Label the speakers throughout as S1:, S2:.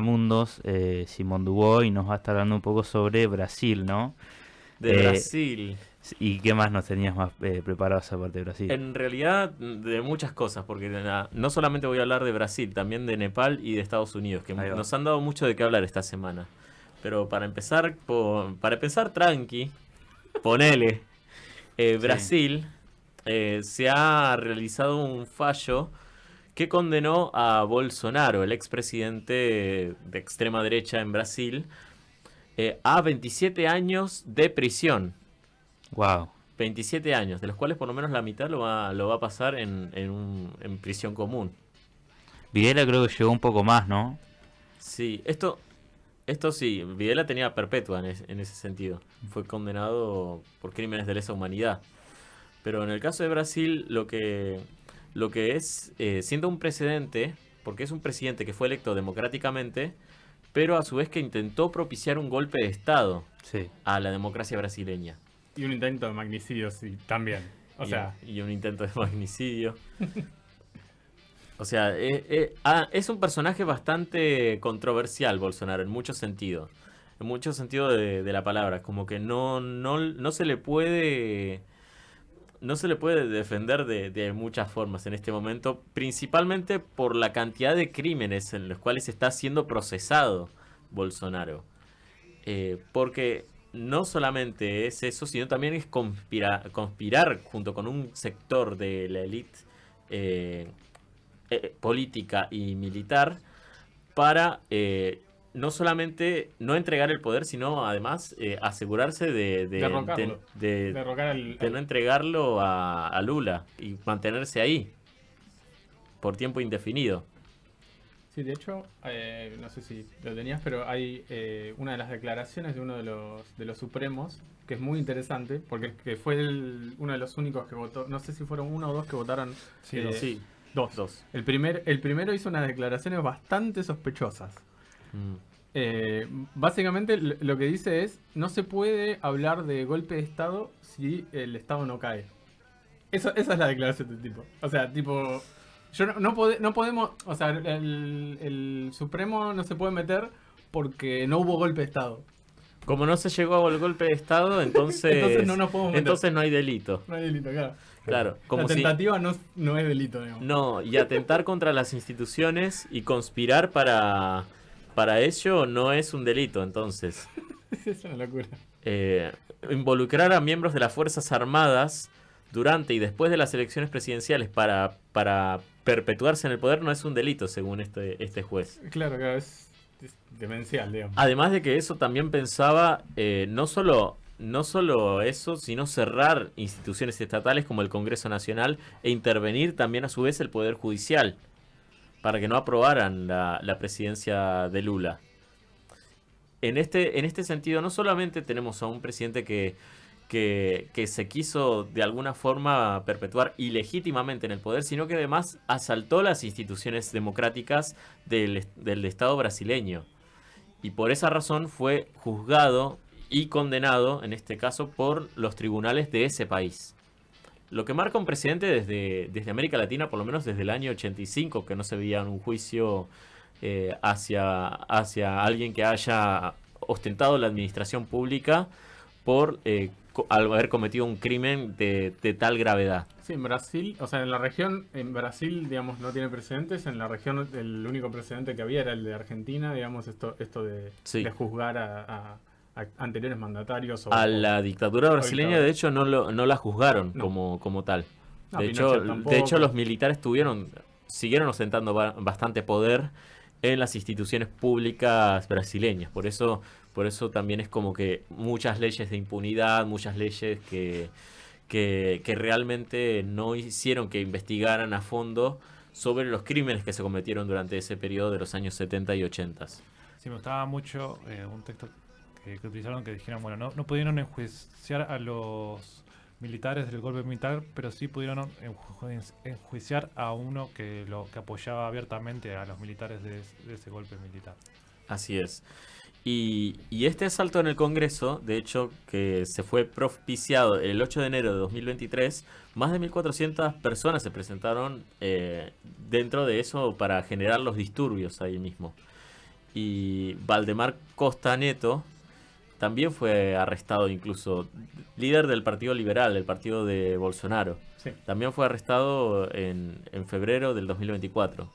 S1: Mundos, Simón Dubois, y nos va a estar hablando un poco sobre Brasil, ¿no?
S2: De
S1: Eh,
S2: Brasil.
S1: ¿Y qué más nos tenías más preparados aparte de Brasil?
S2: En realidad, de muchas cosas, porque no solamente voy a hablar de Brasil, también de Nepal y de Estados Unidos, que
S1: Ahí va.
S2: nos han dado mucho de qué hablar esta semana. Pero para empezar, para empezar tranqui, ponele,
S1: Sí.
S2: Brasil se ha realizado un fallo que condenó a Bolsonaro, el expresidente de extrema derecha en Brasil, a 27 años de prisión.
S1: Wow.
S2: 27 años, de los cuales por lo menos la mitad lo va a pasar en prisión común.
S1: Videla creo que llegó un poco más, ¿no?
S2: Sí, esto sí, Videla tenía perpetua en ese sentido. Fue condenado por crímenes de lesa humanidad. Pero en el caso de Brasil, lo que es, siendo un precedente, porque es un presidente que fue electo democráticamente, pero a su vez que intentó propiciar un golpe de Estado
S1: Sí.
S2: a la democracia brasileña.
S3: Y un intento de magnicidio, sí, también. O sea,
S2: Y un intento de magnicidio. O sea, es un personaje bastante controversial, Bolsonaro, en muchos sentidos. En muchos sentidos de la palabra. Como que no se le puede. No se le puede defender de muchas formas en este momento. Principalmente por la cantidad de crímenes en los cuales está siendo procesado Bolsonaro. Porque no solamente es eso, sino también es conspirar junto con un sector de la élite eh, política y militar para no solamente no entregar el poder, sino además asegurarse
S3: derrocarlo. Derrocar
S2: de no entregarlo a Lula y mantenerse ahí por tiempo indefinido.
S3: Sí, de hecho, no sé si lo tenías, pero hay una de las declaraciones de uno de los supremos que es muy interesante, porque que fue uno de los únicos que votó, no sé si fueron uno o dos que votaron.
S2: Sí, sí,
S3: Dos.
S2: dos.
S3: El primero hizo unas declaraciones bastante sospechosas.
S2: Mm.
S3: Básicamente lo que dice es, no se puede hablar de golpe de Estado si el Estado no cae. Esa es la declaración del tipo. O sea, tipo, no podemos, o sea, el Supremo no se puede meter porque no hubo golpe de Estado.
S2: Como no se llegó al golpe de Estado,
S3: Entonces no nos podemos meter.
S2: entonces no hay delito.
S3: No hay delito, claro.
S2: Claro, como
S3: La
S2: si
S3: tentativa no es delito, digamos.
S2: no, y atentar contra las instituciones y conspirar para ello no es un delito, entonces.
S3: Es una locura.
S2: Eh, Involucrar a miembros de las Fuerzas Armadas durante y después de las elecciones presidenciales para perpetuarse en el poder no es un delito, según este juez.
S3: Claro, es demencial, digamos.
S2: Además de que eso también pensaba no solo eso, sino cerrar instituciones estatales como el Congreso Nacional e intervenir también a su vez el Poder Judicial para que no aprobaran la presidencia de Lula. En este sentido, no solamente tenemos a un presidente que se quiso de alguna forma perpetuar ilegítimamente en el poder, sino que además asaltó las instituciones democráticas del Estado brasileño. Y por esa razón fue juzgado y condenado, en este caso, por los tribunales de ese país. Lo que marca un presidente desde América Latina, por lo menos desde el año 85, que no se veía un juicio hacia alguien que haya ostentado la administración pública por haber cometido un crimen de tal gravedad.
S3: Sí, en Brasil, o sea, en Brasil, digamos, no tiene precedentes. En la región, el único precedente que había era el de Argentina, digamos, esto
S2: Sí.
S3: de juzgar a anteriores mandatarios
S2: A la dictadura brasileña, de
S3: dictadores.
S2: hecho, no la juzgaron
S3: No.
S2: como tal.
S3: No,
S2: De
S3: Pinochet
S2: hecho,
S3: tampoco.
S2: los militares siguieron ostentando bastante poder en las instituciones públicas brasileñas. Por eso también es como que muchas leyes de impunidad, muchas leyes que realmente no hicieron que investigaran a fondo sobre los crímenes que se cometieron durante ese periodo de los años 70 y 80.
S4: Sí, me gustaba mucho un texto que utilizaron que dijeron, bueno, no pudieron enjuiciar a los militares del golpe militar, pero sí pudieron enjuiciar a uno que apoyaba abiertamente a los militares de ese golpe militar.
S2: Así es. Y este asalto en el Congreso, de hecho, que se fue propiciado el 8 de enero de 2023, más de 1.400 personas se presentaron dentro de eso para generar los disturbios ahí mismo. Y Valdemar Costa Neto también fue arrestado, incluso líder del Partido Liberal, el partido de Bolsonaro.
S3: Sí.
S2: También fue arrestado en febrero del 2024.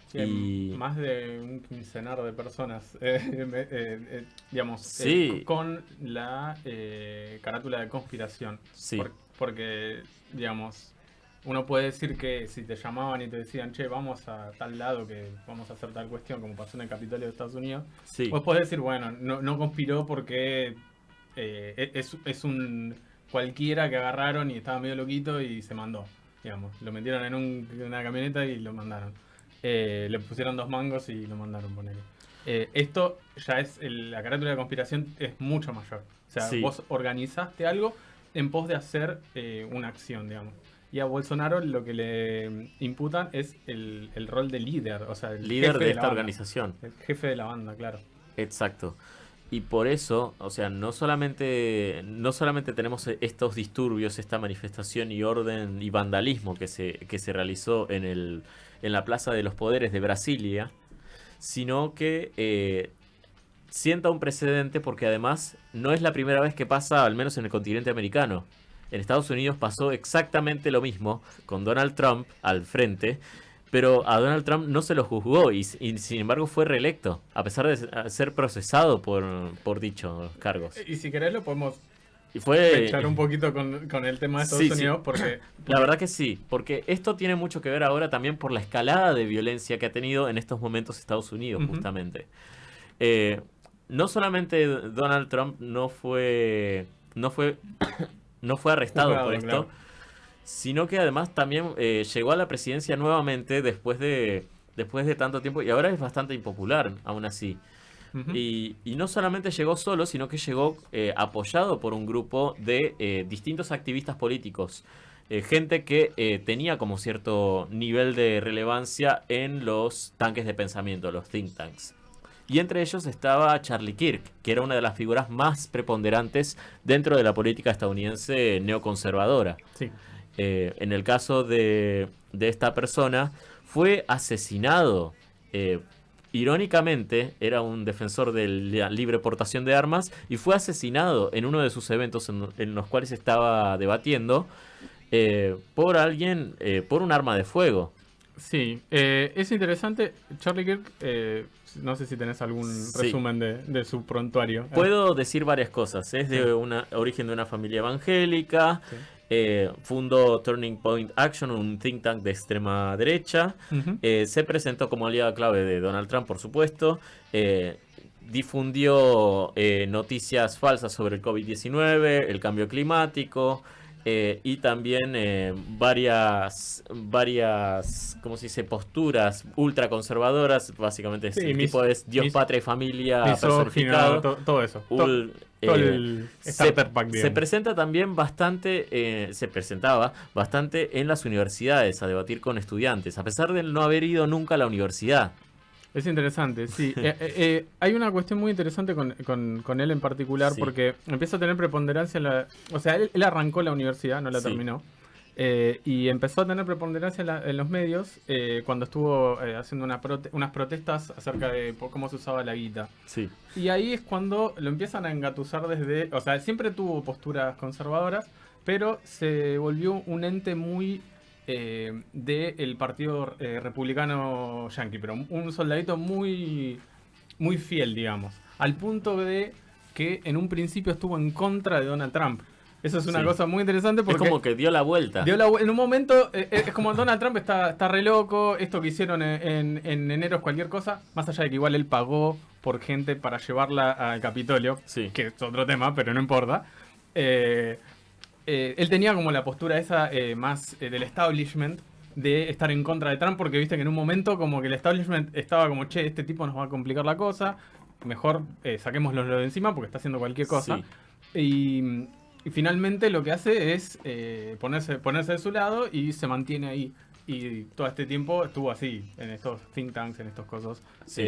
S3: Sí,
S2: Y
S3: más de un quincenar de personas, digamos,
S2: Sí.
S3: con la carátula de conspiración.
S2: sí,
S3: Porque, digamos, uno puede decir que si te llamaban y te decían, che, vamos a tal lado, que vamos a hacer tal cuestión, como pasó en el Capitolio de Estados Unidos,
S2: sí,
S3: vos podés decir, bueno, no conspiró porque es un cualquiera que agarraron y estaba medio loquito y se mandó, digamos. Lo metieron en una camioneta y lo mandaron. Le pusieron 2 mangos y lo mandaron, ponele. Esto ya es, la carátula de conspiración es mucho mayor. O sea,
S2: Sí.
S3: vos organizaste algo en pos de hacer una acción, digamos. Y a Bolsonaro lo que le imputan es el rol de líder, o sea, el
S2: líder
S3: jefe
S2: de
S3: la
S2: esta
S3: banda.
S2: organización.
S3: El jefe de la banda, claro.
S2: Exacto. Y por eso, o sea, no solamente tenemos estos disturbios, esta manifestación y orden y vandalismo que se realizó en la Plaza de los Poderes de Brasilia, sino que sienta un precedente porque además no es la primera vez que pasa, al menos en el continente americano. En Estados Unidos pasó exactamente lo mismo con Donald Trump al frente, pero a Donald Trump no se lo juzgó y sin embargo fue reelecto, a pesar de ser procesado por dichos cargos.
S3: Y si querés lo podemos
S2: Y fue...
S3: echar un poquito con el tema de Estados
S2: Sí, sí.
S3: Unidos, porque
S2: La verdad que sí, porque esto tiene mucho que ver ahora también por la escalada de violencia que ha tenido en estos momentos Estados Unidos,
S3: Ujú.
S2: justamente. No solamente Donald Trump no fue arrestado
S3: Juzgado,
S2: por esto,
S3: claro.
S2: sino que además también llegó a la presidencia nuevamente después de tanto tiempo y ahora es bastante impopular, aún así.
S3: Ujú.
S2: Y no solamente llegó solo, sino que llegó apoyado por un grupo de distintos activistas políticos. Gente que tenía como cierto nivel de relevancia en los tanques de pensamiento, los think tanks. Y entre ellos estaba Charlie Kirk, que era una de las figuras más preponderantes dentro de la política estadounidense neoconservadora.
S3: Sí.
S2: En el caso de esta persona, fue asesinado. Irónicamente, era un defensor de la libre portación de armas y fue asesinado en uno de sus eventos en los cuales estaba debatiendo por alguien, por un arma de fuego.
S3: Sí, es interesante. Charlie Kirk, no sé si tenés algún
S2: Sí.
S3: resumen de su prontuario.
S2: Puedo decir varias cosas. Es de origen de una familia evangélica.
S3: Sí.
S2: Fundó Turning Point Action, un think tank de extrema derecha.
S3: Ujú.
S2: Se presentó como aliado clave de Donald Trump, por supuesto. Difundió noticias falsas sobre el COVID-19, el cambio climático. Y también varias, ¿cómo se dice? Posturas ultraconservadoras. Básicamente el tipo es Dios, patria y familia
S3: Misógino,
S2: personificado.
S3: todo eso.
S2: Ul-
S3: Todo el
S2: se,
S3: starter pack,
S2: se
S3: digamos.
S2: presenta también bastante, se presentaba bastante en las universidades a debatir con estudiantes, a pesar de no haber ido nunca a la universidad.
S3: Es interesante, sí. Hay una cuestión muy interesante con él en particular,
S2: Sí.
S3: porque empieza a tener preponderancia o sea, él arrancó la universidad, no la
S2: Sí.
S3: terminó. Y empezó a tener preponderancia en los medios cuando estuvo haciendo unas protestas acerca de cómo se usaba la guita.
S2: Sí,
S3: Y ahí es cuando lo empiezan a engatusar desde... O sea, siempre tuvo posturas conservadoras, pero se volvió un ente muy del partido republicano yanqui, pero un soldadito muy, muy fiel, digamos. Al punto de que en un principio estuvo en contra de Donald Trump. Eso es una
S2: Sí.
S3: cosa muy interesante porque...
S2: es como que dio la vuelta.
S3: en un momento, es como Donald Trump está re loco, esto que hicieron en enero es cualquier cosa, más allá de que igual él pagó por gente para llevarla al Capitolio,
S2: Sí.
S3: que es otro tema, pero no importa. Él tenía como la postura esa más del establishment, de estar en contra de Trump, porque viste que en un momento como que el establishment estaba como, che, este tipo nos va a complicar la cosa, mejor saquémoslo de encima porque está haciendo cualquier cosa.
S2: Sí.
S3: Y finalmente lo que hace es ponerse de su lado y se mantiene ahí. Y todo este tiempo estuvo así, en estos think tanks, en estos cosas,
S2: Sí.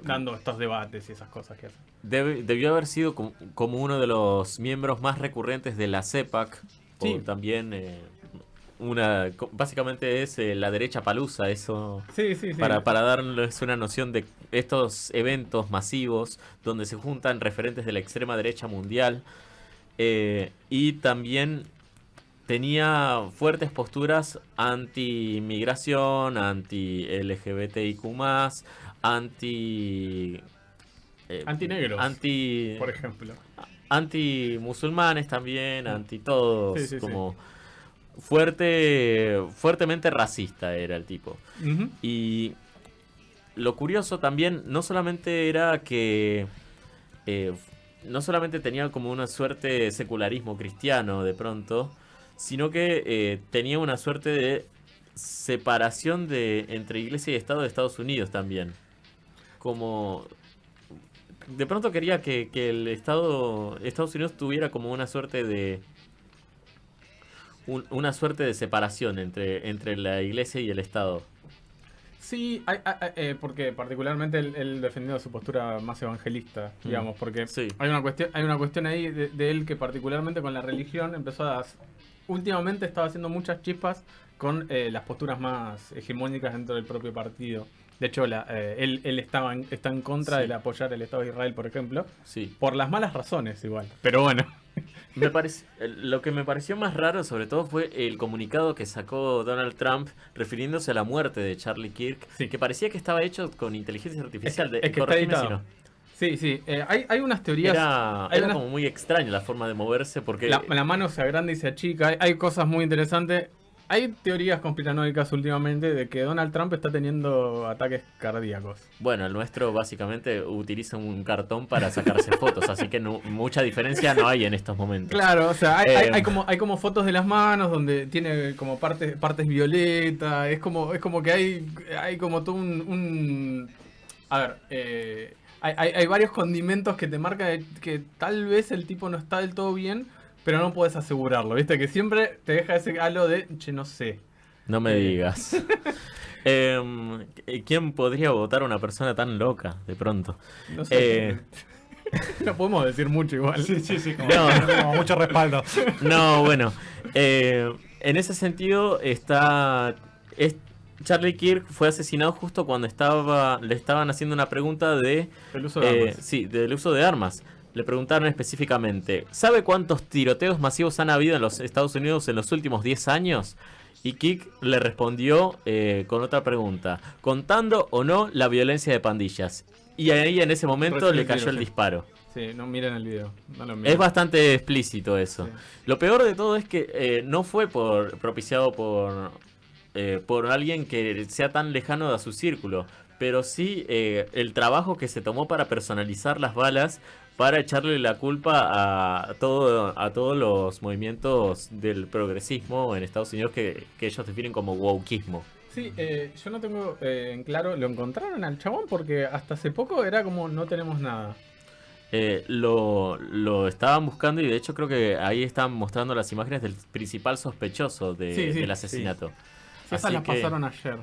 S3: dando estos debates y esas cosas que hace.
S2: Debió haber sido como uno de los miembros más recurrentes de la CEPAC,
S3: Sí.
S2: o también básicamente es la derecha palusa, eso,
S3: Sí, sí, sí.
S2: para darles una noción de estos eventos masivos donde se juntan referentes de la extrema derecha mundial. Y también tenía fuertes posturas anti-inmigración, anti-LGBTIQ+, anti...
S3: Antinegros,
S2: anti
S3: por ejemplo.
S2: anti-musulmanes también, anti-todos,
S3: Sí, sí, sí.
S2: como fuertemente racista era el tipo.
S3: Ujú.
S2: Y lo curioso también, no solamente era que no solamente tenía como una suerte de secularismo cristiano de pronto, sino que tenía una suerte de separación entre iglesia y Estado de Estados Unidos también. Como de pronto quería que el Estados Unidos tuviera como una suerte de una suerte de separación entre la iglesia y el Estado.
S3: Sí, porque particularmente él defendió su postura más evangelista, digamos, porque
S2: Sí.
S3: hay una cuestión ahí de él que particularmente con la religión últimamente estaba haciendo muchas chispas con las posturas más hegemónicas dentro del propio partido. De hecho, él está en contra
S2: Sí.
S3: de apoyar el Estado de Israel, por ejemplo,
S2: Sí.
S3: por las malas razones igual. Pero bueno.
S2: Lo que me pareció más raro sobre todo fue el comunicado que sacó Donald Trump refiriéndose a la muerte de Charlie Kirk,
S3: Sí.
S2: que parecía que estaba hecho con inteligencia artificial.
S3: Es que está
S2: Corregime si
S3: editado.
S2: no.
S3: Sí, sí. Hay unas teorías. hay
S2: Era
S3: unas-
S2: como muy extraña la forma de moverse porque...
S3: La mano se agranda y se achica. Hay cosas muy interesantes. Hay teorías conspiranoicas últimamente de que Donald Trump está teniendo ataques cardíacos.
S2: Bueno, el nuestro básicamente utiliza un cartón para sacarse fotos, así que mucha diferencia no hay en estos momentos.
S3: Claro, o sea,
S2: Eh,
S3: hay como fotos de las manos donde tiene como partes violetas. Es como que hay como todo a ver, hay varios condimentos que te marcan que tal vez el tipo no está del todo bien, pero no puedes asegurarlo, ¿viste? Que siempre te deja ese halo de, che, no sé.
S2: No me digas. ¿Quién podría votar a una persona tan loca de pronto?
S3: No sé. No podemos decir mucho igual.
S4: Sí, sí, sí, como,
S2: No.
S4: como mucho respaldo.
S2: No, bueno. En ese sentido Charlie Kirk fue asesinado justo cuando le estaban haciendo una pregunta de...
S3: El uso de armas.
S2: Sí, del uso de armas. Le preguntaron específicamente, ¿sabe cuántos tiroteos masivos han habido en los Estados Unidos en los últimos 10 años? Y Kirk le respondió con otra pregunta, ¿contando o no la violencia de pandillas? Y ahí en ese momento
S3: Recién
S2: le
S3: el tiro,
S2: cayó el
S3: sí.
S2: disparo.
S3: Sí, no miren el video. No lo miren.
S2: Es bastante explícito eso.
S3: Sí.
S2: Lo peor de todo es que no fue propiciado por alguien que sea tan lejano a su círculo, pero sí el trabajo que se tomó para personalizar las balas, para echarle la culpa a todos los movimientos del progresismo en Estados Unidos que ellos definen como wokeismo.
S3: Sí, yo no tengo en claro, ¿lo encontraron al chabón? Porque hasta hace poco era como no tenemos nada.
S2: Lo estaban buscando y de hecho creo que ahí estaban mostrando las imágenes del principal sospechoso
S3: Sí, sí,
S2: del asesinato.
S3: Sí, esas
S2: Así
S3: las
S2: que-
S3: pasaron ayer.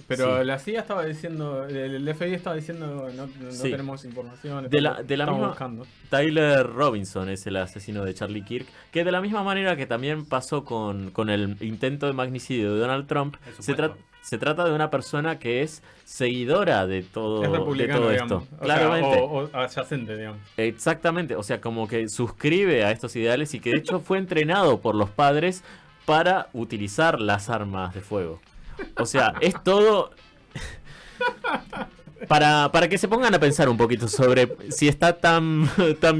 S3: Pero
S2: Sí.
S3: la CIA estaba diciendo, el FBI estaba diciendo no
S2: Sí.
S3: tenemos información.
S2: De la
S3: estamos
S2: misma-
S3: buscando.
S2: Tyler Robinson es el asesino de Charlie Kirk, que de la misma manera que también pasó con el intento de magnicidio de Donald Trump,
S4: El
S2: se,
S4: supuesto.
S2: se trata de una persona que es seguidora de todo,
S3: Es
S2: de
S3: republicano,
S2: todo
S3: digamos.
S2: esto.
S3: O sea,
S2: Claramente.
S3: o adyacente, digamos.
S2: Exactamente, o sea, como que suscribe a estos ideales y que de hecho fue entrenado por los padres para utilizar las armas de fuego. O sea, es todo... Para que se pongan a pensar un poquito sobre si está tan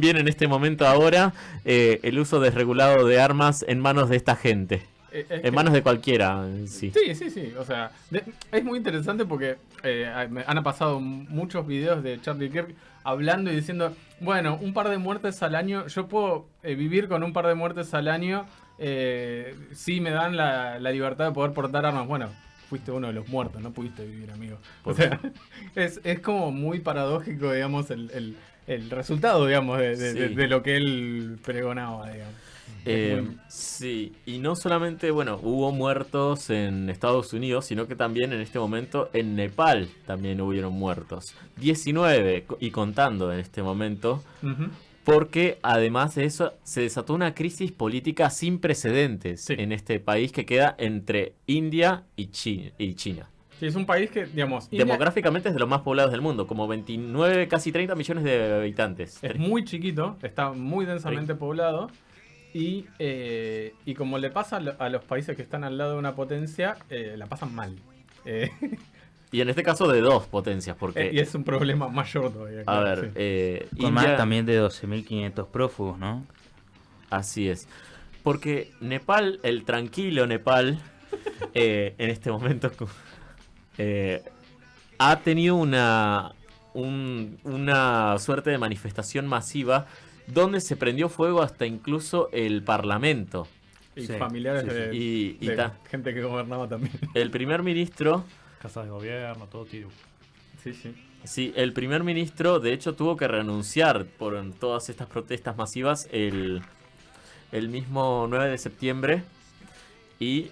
S2: bien en este momento ahora el uso desregulado de armas en manos de esta gente. En manos de cualquiera, sí.
S3: Sí, sí, sí. O sea, es muy interesante porque han pasado muchos videos de Charlie Kirk hablando y diciendo, bueno, un par de muertes al año, yo puedo vivir con un par de muertes al año si me dan la libertad de poder portar armas. Bueno, fuiste uno de los muertos, no pudiste vivir, amigo. O sea, es como muy paradójico, digamos, el resultado, digamos,
S2: Sí.
S3: de lo que él pregonaba, digamos. Es muy-
S2: Sí, y no solamente, bueno, hubo muertos en Estados Unidos, sino que también en este momento en Nepal también hubieron muertos. 19 y contando en este momento,
S3: Ujú.
S2: porque además de eso se desató una crisis política sin precedentes
S3: Sí.
S2: en este país que queda entre India y China.
S3: Sí, es un país que, digamos, India
S2: Demográficamente es de los más poblados del mundo, como 29, casi 30 millones de habitantes.
S3: es muy chiquito, está muy densamente poblado. Y como le pasa a los países que están al lado de una potencia, la pasan mal.
S2: Y en este caso de dos potencias,
S3: Y
S2: porque,
S3: es un problema mayor todavía.
S2: a
S3: claro,
S2: ver,
S3: sí.
S1: Con más
S2: India,
S1: también de 12.500 prófugos, ¿no?
S2: así es. Porque Nepal, el tranquilo Nepal, en este momento ha tenido una suerte de manifestación masiva donde se prendió fuego hasta incluso el parlamento.
S3: Y
S1: Sí,
S3: familiares
S1: sí, sí.
S3: de,
S2: Y
S3: de
S2: ta.
S3: gente que gobernaba también.
S2: El primer ministro,
S4: Casas de gobierno, todo tiro.
S3: Sí, sí.
S2: sí, el primer ministro de hecho tuvo que renunciar por todas estas protestas masivas el mismo 9 de septiembre. Y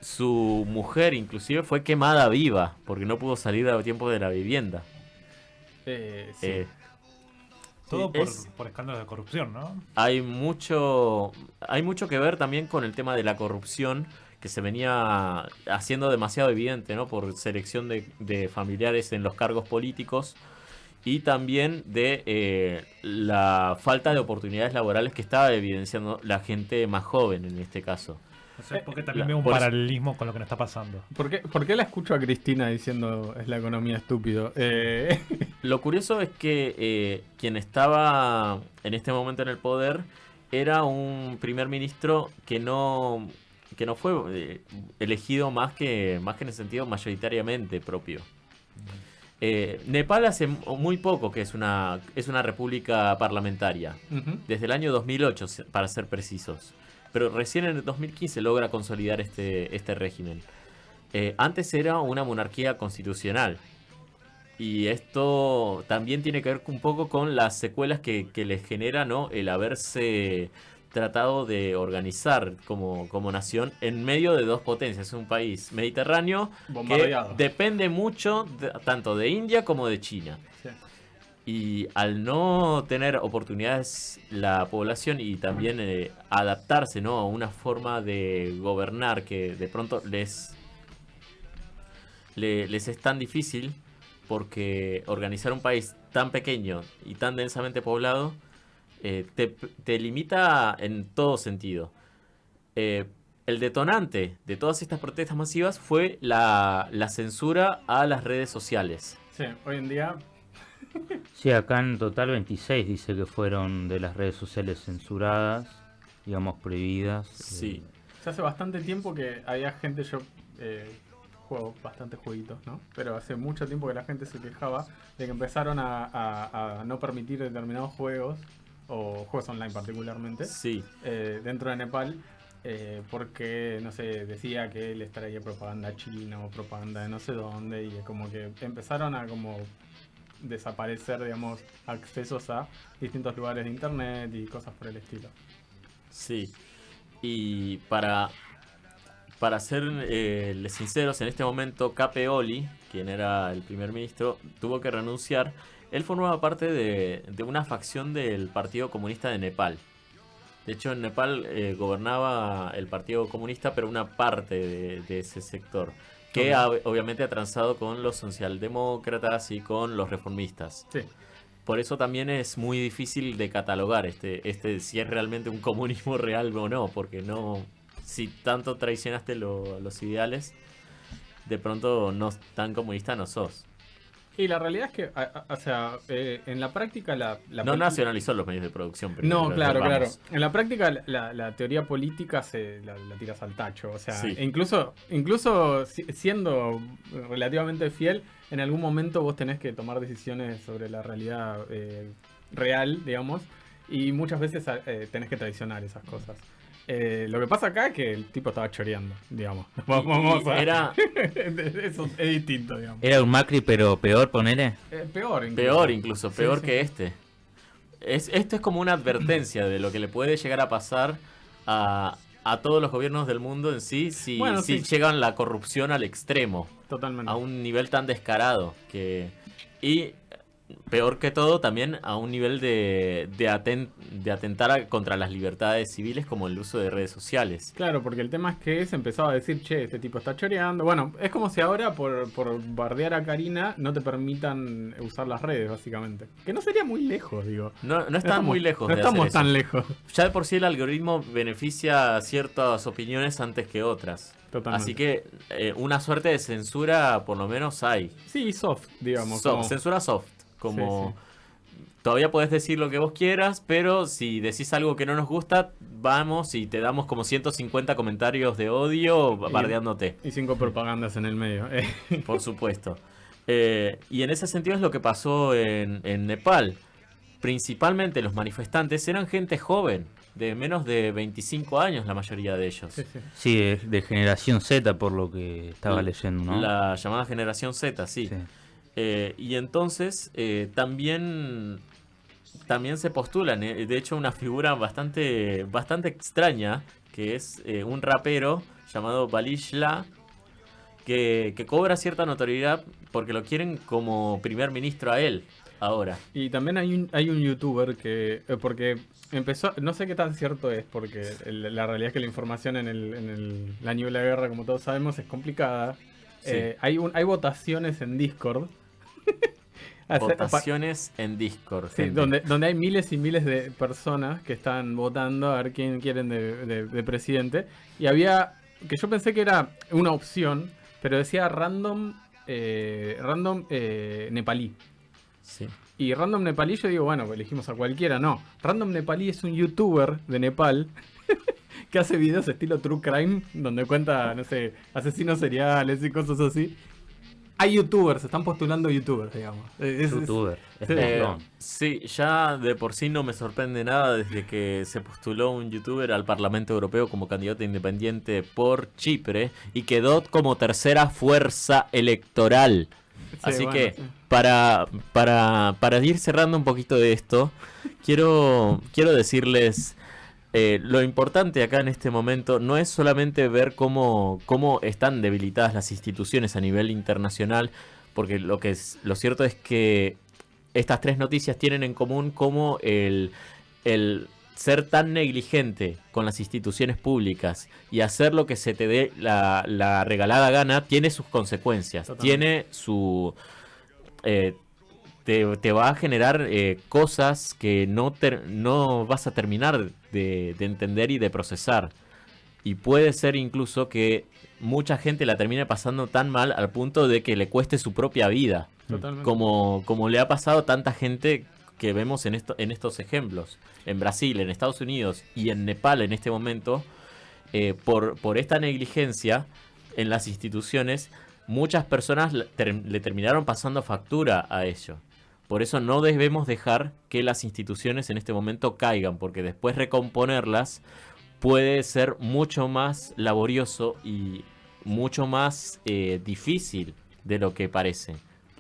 S2: su mujer inclusive fue quemada viva porque no pudo salir a tiempo de la vivienda.
S3: Sí.
S4: Todo
S2: es-
S4: por escándalos de corrupción, ¿no?
S2: Hay mucho que ver también con el tema de la corrupción que se venía haciendo demasiado evidente, ¿no? Por selección de familiares en los cargos políticos y también de la falta de oportunidades laborales que estaba evidenciando la gente más joven en este caso.
S4: O sea, porque también veo un
S2: por eso-
S4: paralelismo con lo que nos está pasando.
S3: ¿Por qué la escucho a Cristina diciendo es la economía estúpido?
S2: Lo curioso es que quien estaba en este momento en el poder era un primer ministro que no fue elegido más que en el sentido mayoritariamente propio. Nepal hace muy poco que es una república parlamentaria,
S3: Ujú.
S2: desde el año 2008 para ser precisos, pero recién en el 2015 logra consolidar este régimen. Antes era una monarquía constitucional. Y esto también tiene que ver un poco con las secuelas que les genera, ¿no? El haberse tratado de organizar como nación en medio de dos potencias. Es un país mediterráneo que
S3: Bombardeado.
S2: depende mucho tanto de India como de China.
S3: Sí.
S2: Y al no tener oportunidades la población y también adaptarse, ¿no? A una forma de gobernar que de pronto les es tan difícil, porque organizar un país tan pequeño y tan densamente poblado te limita en todo sentido. El detonante de todas estas protestas masivas fue la censura a las redes sociales.
S3: Sí, hoy en día
S1: Sí, acá en total 26 dice que fueron de las redes sociales censuradas, digamos prohibidas.
S2: Sí.
S3: ya hace bastante tiempo que había gente, yo juego bastantes jueguitos, ¿no? Pero hace mucho tiempo que la gente se quejaba de que empezaron a no permitir determinados juegos, o juegos online particularmente,
S2: Sí.
S3: dentro de Nepal, porque, no sé, decía que les traía propaganda china o propaganda de no sé dónde, y como que empezaron a como desaparecer, digamos, accesos a distintos lugares de internet y cosas por el estilo.
S2: Sí. Y para serles sinceros, en este momento Cape Oli, quien era el primer ministro, tuvo que renunciar. Él formaba parte de una facción del Partido Comunista de Nepal. De hecho, en Nepal gobernaba el Partido Comunista, pero una parte de ese sector, que obviamente ha transado con los socialdemócratas y con los reformistas.
S3: Sí.
S2: Por eso también es muy difícil de catalogar si es realmente un comunismo real o no, porque no, si tanto traicionaste los ideales, de pronto no tan comunista no sos.
S3: Y la realidad es que, o sea, en la práctica
S2: No nacionalizó los medios de producción. pero
S3: No, claro, claro.
S2: vamos.
S3: En la práctica la teoría política la tiras al tacho. O sea,
S2: Sí.
S3: incluso siendo relativamente fiel, en algún momento vos tenés que tomar decisiones sobre la realidad real, digamos, y muchas veces tenés que traicionar esas cosas. Lo que pasa acá es que el tipo estaba choreando, digamos. Vamos a...
S2: Era
S3: Eso es distinto, digamos.
S1: Era un Macri pero peor, ponele.
S3: Peor
S2: incluso,
S3: Sí,
S2: peor
S3: sí.
S2: que este. Esto es como una advertencia de lo que le puede llegar a pasar a todos los gobiernos del mundo en sí si
S3: Bueno, sí.
S2: llegan la corrupción al extremo,
S3: Totalmente.
S2: a un nivel tan descarado. Y peor que todo, también a un nivel de atentar contra las libertades civiles como el uso de redes sociales.
S3: Claro, porque el tema es que se empezaba a decir, che, este tipo está choreando. Bueno, es como si ahora por bardear a Karina no te permitan usar las redes, básicamente. Que no sería muy lejos, digo.
S2: No están muy lejos
S3: No
S2: de hacer
S3: estamos
S2: eso.
S3: tan lejos.
S2: Ya de por sí el algoritmo beneficia ciertas opiniones antes que otras.
S3: Totalmente.
S2: Así que una suerte de censura por lo menos hay.
S3: Sí, soft, digamos.
S2: Soft,
S3: como-
S2: censura soft. Como
S3: Sí,
S2: todavía podés decir lo que vos quieras, pero si decís algo que no nos gusta, vamos y te damos como 150 comentarios de odio bardeándote.
S3: Y 5 propagandas en el medio.
S2: Por supuesto. Y en ese sentido es lo que pasó en Nepal. Principalmente los manifestantes eran gente joven, de menos de 25 años la mayoría de ellos.
S3: Sí, sí.
S1: Sí, de generación Z por lo que estaba leyendo, ¿no?
S2: La llamada generación Z, sí.
S1: Sí.
S2: Y entonces también se postulan, de hecho, una figura bastante extraña, que es un rapero llamado Balishla, que cobra cierta notoriedad porque lo quieren como primer ministro a él ahora.
S3: Y también hay un youtuber que, porque empezó, no sé qué tan cierto es, porque la realidad es que la información en la nivel de la guerra, como todos sabemos, es complicada.
S2: Sí.
S3: Hay votaciones en Discord.
S2: Votaciones en Discord,
S3: Sí,
S2: gente.
S3: donde hay miles y miles de personas que están votando a ver quién quieren de presidente. Y había, que yo pensé que era una opción, pero decía random nepalí.
S2: Sí.
S3: Y Random Nepalí, yo digo, bueno, elegimos a cualquiera, no. Random Nepalí es un youtuber de Nepal que hace videos estilo True Crime, donde cuenta, no sé, asesinos seriales y cosas así. Hay youtubers, se están postulando youtubers, digamos.
S1: Youtuber. Es
S3: sí.
S1: montón.
S2: Sí, ya de por sí no me sorprende nada desde que se postuló un youtuber al Parlamento Europeo como candidato independiente por Chipre y quedó como tercera fuerza electoral. Así
S3: bueno,
S2: que
S3: sí.
S2: para ir cerrando un poquito de esto, quiero decirles lo importante acá en este momento no es solamente ver cómo están debilitadas las instituciones a nivel internacional, porque lo cierto es que estas tres noticias tienen en común como el ser tan negligente con las instituciones públicas y hacer lo que se te dé la regalada gana tiene sus consecuencias,
S3: Totalmente.
S2: tiene su... te va a generar cosas que no vas a terminar de entender y de procesar. Y puede ser incluso que mucha gente la termine pasando tan mal al punto de que le cueste su propia vida.
S3: Totalmente.
S2: Como le ha pasado a tanta gente que vemos en estos ejemplos. En Brasil, en Estados Unidos y en Nepal en este momento, por esta negligencia en las instituciones, muchas personas le terminaron pasando factura a ello. Por eso no debemos dejar que las instituciones en este momento caigan, porque después recomponerlas puede ser mucho más laborioso y mucho más difícil de lo que parece.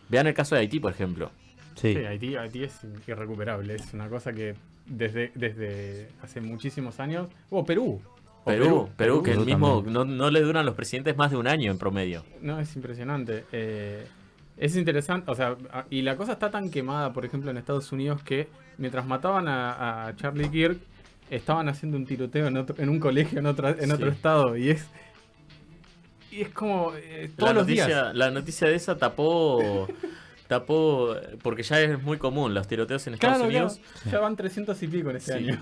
S2: Vean el caso de Haití, por ejemplo.
S1: Sí.
S3: Sí, Haití es irrecuperable, es una cosa que desde hace muchísimos años... Perú.
S2: Perú, que el
S1: Perú
S2: mismo
S1: también.
S2: no le duran los presidentes más de un año en promedio.
S3: No, es impresionante. Es interesante, o sea, y la cosa está tan quemada, por ejemplo, en Estados Unidos, que mientras mataban a Charlie Kirk, estaban haciendo un tiroteo en un colegio en otro
S2: Sí.
S3: estado, y es como todos los días.
S2: La noticia de esa tapó, porque ya es muy común los tiroteos en Estados
S3: Claro,
S2: Unidos.
S3: claro, ya van 300 y pico en este
S2: Sí.
S3: año.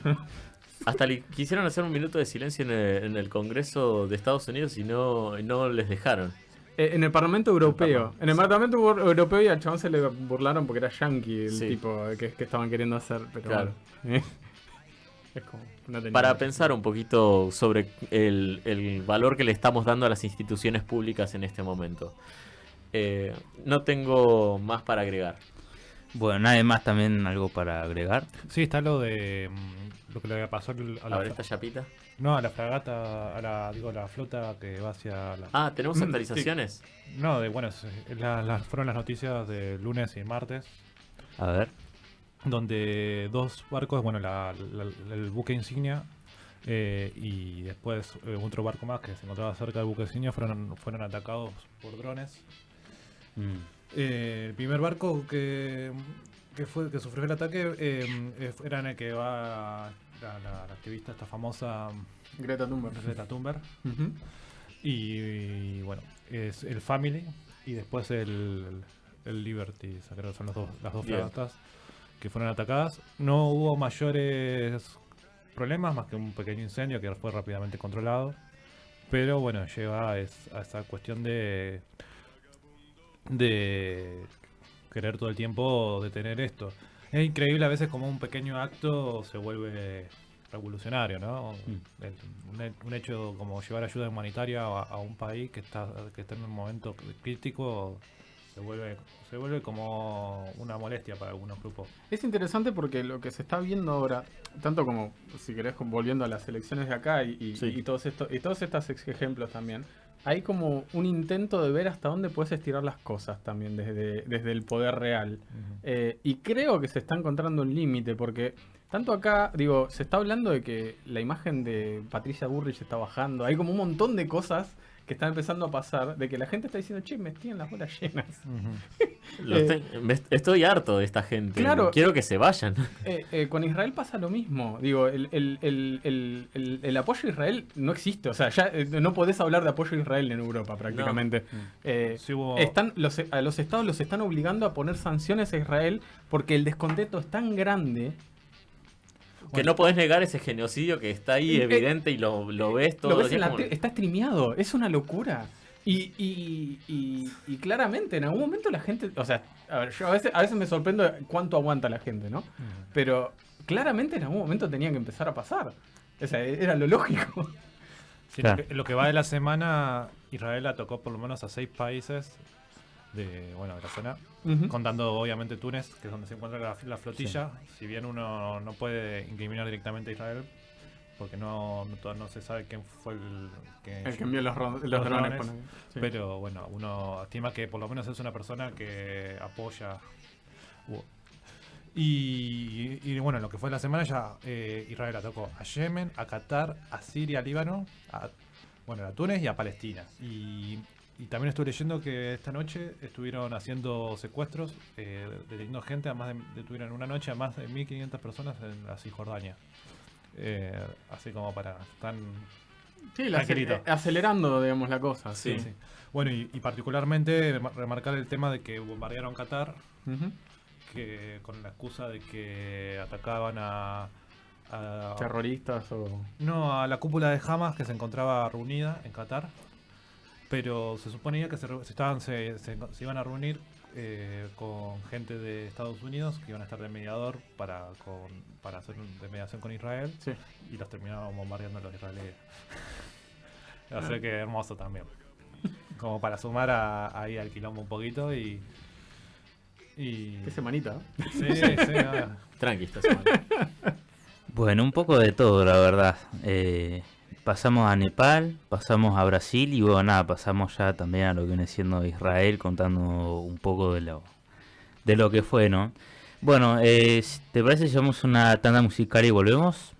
S2: Hasta quisieron hacer un minuto de silencio en el Congreso de Estados Unidos y no les dejaron.
S3: En el Parlamento Europeo. En el
S2: Sí.
S3: Parlamento Europeo y al chabón se le burlaron porque era yankee el
S2: Sí.
S3: tipo que estaban queriendo hacer, pero
S2: Claro.
S3: bueno. Es como, no tenía
S2: Para
S3: mucho
S2: pensar un poquito sobre el valor que le estamos dando a las instituciones públicas en este momento. No tengo más para agregar.
S1: Bueno, nadie más también algo para agregar.
S4: Sí, está lo de lo que le pasó
S2: A ver esta chapita.
S4: a la fragata, la flota que va hacia la...
S2: Ah, ¿tenemos actualizaciones?
S4: No, fueron las noticias de lunes y martes,
S1: A ver.
S4: donde dos barcos, bueno, el buque insignia y después otro barco más que se encontraba cerca del buque insignia fueron atacados por drones.
S1: Mm.
S4: El primer barco que que sufrió el ataque era en el que va la activista esta famosa
S3: Greta Thunberg.
S4: Greta Thunberg.
S3: Ujú.
S4: Y bueno, es el Family y después el Liberty, o sea, creo que son las dos
S2: Bien.
S4: fragatas que fueron atacadas. No hubo mayores problemas, más que un pequeño incendio que fue rápidamente controlado. Pero bueno, lleva a esa cuestión de querer todo el tiempo detener esto. Es increíble a veces como un pequeño acto se vuelve revolucionario, ¿no? Un hecho como llevar ayuda humanitaria a un país que está en un momento crítico se vuelve como una molestia para algunos grupos.
S3: Es interesante porque lo que se está viendo ahora, tanto como, si querés, volviendo a las elecciones de acá
S2: Sí.
S3: y todos estos ejemplos también, hay como un intento de ver hasta dónde puedes estirar las cosas también desde el poder real. Y creo que se está encontrando un límite porque tanto acá, digo, se está hablando de que la imagen de Patricia Bullrich está bajando. Hay como un montón de cosas que están empezando a pasar, de que la gente está diciendo, che, me tienen las bolas llenas.
S2: Estoy harto de esta gente.
S3: Claro.
S2: Quiero que se vayan.
S3: Con Israel pasa lo mismo. Digo, el apoyo a Israel no existe. O sea, ya no podés hablar de apoyo a Israel en Europa prácticamente.
S4: Sí hubo-
S3: A los estados los están obligando a poner sanciones a Israel porque el descontento es tan grande.
S2: Que no podés negar ese genocidio que está ahí evidente y lo ves todo
S3: Lo ves
S2: el
S3: en la
S2: tiempo.
S3: está streameado. Es una locura. Y claramente en algún momento la gente, o sea, a ver, yo a veces me sorprendo de cuánto aguanta la gente, ¿no? Pero claramente en algún momento tenía que empezar a pasar. O sea, era lo lógico.
S4: Sí,
S1: Claro.
S4: lo que va de la semana, Israel atacó por lo menos a 6 países de la zona,
S3: Ujú.
S4: contando obviamente Túnez, que es donde se encuentra la flotilla. Si bien uno no puede incriminar directamente a Israel, porque no se sabe quién fue el
S3: El que envió los drones.
S4: drones,
S3: ponele. Sí.
S4: pero bueno, uno estima que por lo menos es una persona que apoya. Y bueno, lo que fue la semana ya Israel atacó a Yemen, a Qatar, a Siria, a Líbano, a Túnez y a Palestina. Y también estuve leyendo que esta noche estuvieron haciendo secuestros, deteniendo gente, además detuvieron una noche a más de 1.500 personas en la Cisjordania. Así como para estar
S3: Sí,
S4: tranquilito.
S3: acelerando, digamos, la cosa.
S2: Sí.
S4: Sí. Bueno, y particularmente remarcar el tema de que bombardearon Qatar,
S3: Ujú.
S4: que con la excusa de que atacaban a
S3: Terroristas o...
S4: no, a la cúpula de Hamas que se encontraba reunida en Qatar, pero se suponía que se iban a reunir con gente de Estados Unidos que iban a estar de mediador para hacer de mediación con Israel,
S3: Sí.
S4: y los terminaban bombardeando los israelíes. Así que hermoso también. Como para sumar ahí al quilombo un poquito y
S3: Qué semanita, ¿eh?
S4: sí, sí, nada.
S2: Tranqui esta semana.
S1: Bueno, un poco de todo, la verdad. Pasamos a Nepal, pasamos a Brasil y bueno, nada, pasamos ya también a lo que viene siendo Israel, contando un poco de lo que fue, ¿no? Bueno, ¿te parece si llevamos una tanda musical y volvemos?